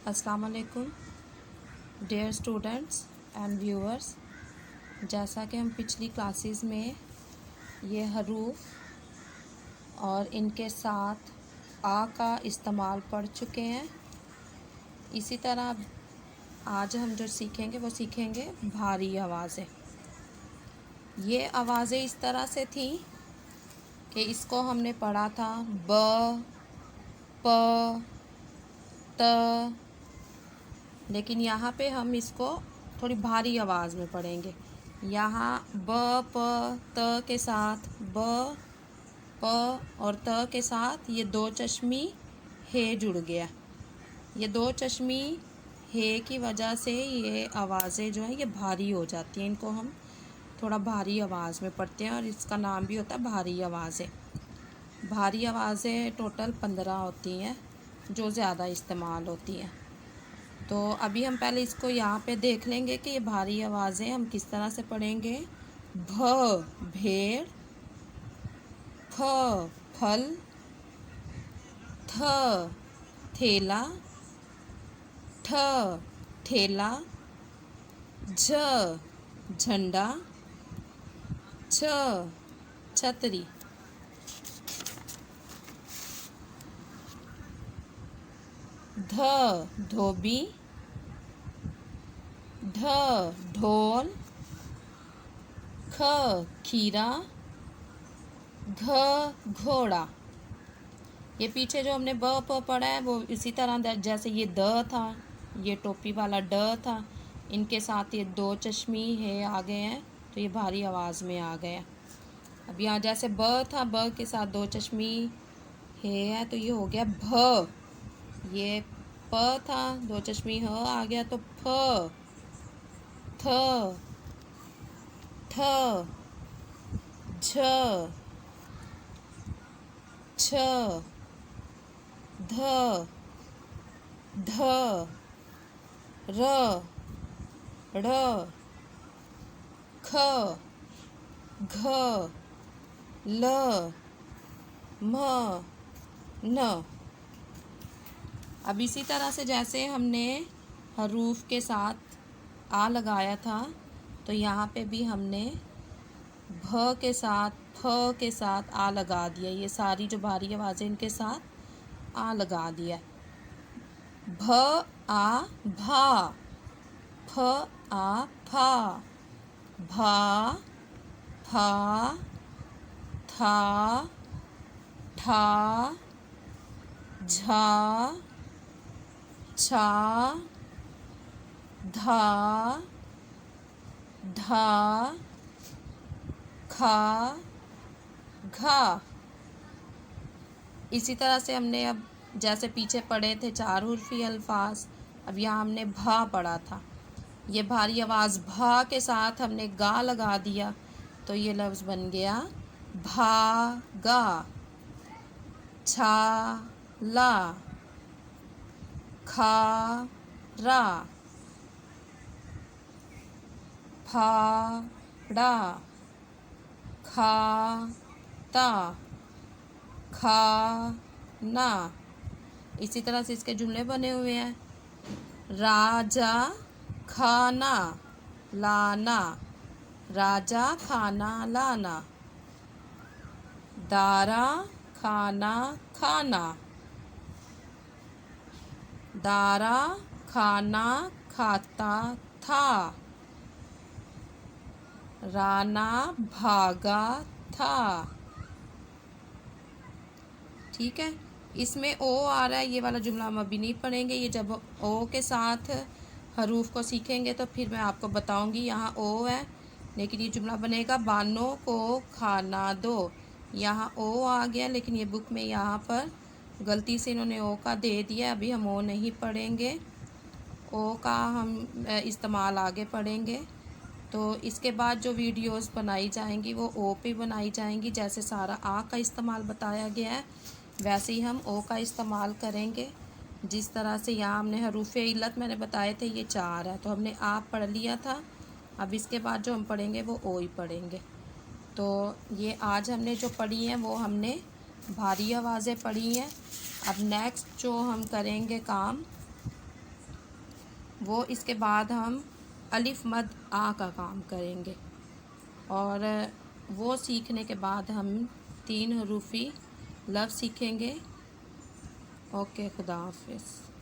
अस्सलाम वालेकुम dear students and viewers. जैसा कि हम पिछली क्लासेस में ये हरूफ और इनके साथ आ का इस्तेमाल पढ़ चुके हैं, इसी तरह आज हम जो सीखेंगे वो सीखेंगे भारी आवाज़ें। ये आवाज़ें इस तरह से थी कि इसको हमने पढ़ा था ब, प, त, लेकिन यहाँ पे हम इसको थोड़ी भारी आवाज़ में पढ़ेंगे। यहाँ ब प त के साथ ब प और त के साथ ये दो चश्मी हे जुड़ गया। ये दो चश्मी हे की वजह से ये आवाज़ें जो है ये भारी हो जाती हैं। इनको हम थोड़ा भारी आवाज़ में पढ़ते हैं और इसका नाम भी होता है भारी आवाज़ें। भारी आवाज़ें टोटल 15 होती हैं जो ज़्यादा इस्तेमाल होती हैं। तो अभी हम पहले इसको यहाँ पे देख लेंगे कि ये भारी आवाज़ें हम किस तरह से पढ़ेंगे। भ भेड़, फ फल, थ थैला, ठ ठेला, झ झंडा, छ छतरी। ध धोबी, ढ ढोल, ख खीरा, घ घोड़ा। ये पीछे जो हमने ब प पढ़ा है वो इसी तरह जैसे ये द था, ये टोपी वाला ड था, इनके साथ ये दो चश्मी है आ गए हैं तो ये भारी आवाज़ में आ गए। अब यहाँ जैसे ब था, ब के साथ दो चश्मी है तो ये हो गया भ। ये प था, दो चश्मी ह आ गया तो फ, थ, ठ, झ, छ, ध, ध, र, ढ़, ख, घ, ल, म, न। अब इसी तरह से जैसे हमने हरूफ के साथ आ लगाया था तो यहाँ पे भी हमने भ के साथ फ के साथ आ लगा दिया। ये सारी जो भारी आवाज़ें इनके साथ आ लगा दिया। भ आ भा, फ आ फा, भा, फा, था, ठा, झा, छा, धा, धा, खा, घा। इसी तरह से हमने अब जैसे पीछे पढ़े थे चार हुर्फी अल्फाज, अब यहाँ हमने भा पढ़ा था। ये भारी आवाज़ भा के साथ हमने गा लगा दिया तो ये लफ्ज़ बन गया भागा। छा ला, खा रा, फा डा, खा ता, खा ना। इसी तरह से इसके जुमले बने हुए हैं। राजा खाना लाना, राजा खाना लाना। दारा खाना खाना, दारा खाना खाता था। राना भागा था। ठीक है, इसमें ओ आ रहा है, ये वाला जुमला हम अभी नहीं पढ़ेंगे। ये जब ओ के साथ हरूफ को सीखेंगे तो फिर मैं आपको बताऊंगी। यहाँ ओ है लेकिन ये जुमला बनेगा बानों को खाना दो। यहाँ ओ आ गया लेकिन ये बुक में यहाँ पर गलती से इन्होंने ओ का दे दिया। अभी हम ओ नहीं पढ़ेंगे, ओ का हम इस्तेमाल आगे पढ़ेंगे। तो इसके बाद जो वीडियोस बनाई जाएंगी वो ओ पे बनाई जाएंगी। जैसे सारा आ का इस्तेमाल बताया गया है वैसे ही हम ओ का इस्तेमाल करेंगे। जिस तरह से यहाँ हमने हरूफ इल्लत मैंने बताए थे ये 4 है तो हमने आ पढ़ लिया था। अब इसके बाद जो हम पढ़ेंगे वो ओ ही पढ़ेंगे। तो ये आज हमने जो पढ़ी हैं वो हमने भारी आवाज़ें पढ़ी हैं। अब नेक्स्ट जो हम करेंगे काम वो इसके बाद हम अलिफ मद आ का काम करेंगे, और वो सीखने के बाद हम 3 हरूफी लफ्ज़ सीखेंगे। ओके, खुदा हाफिज़।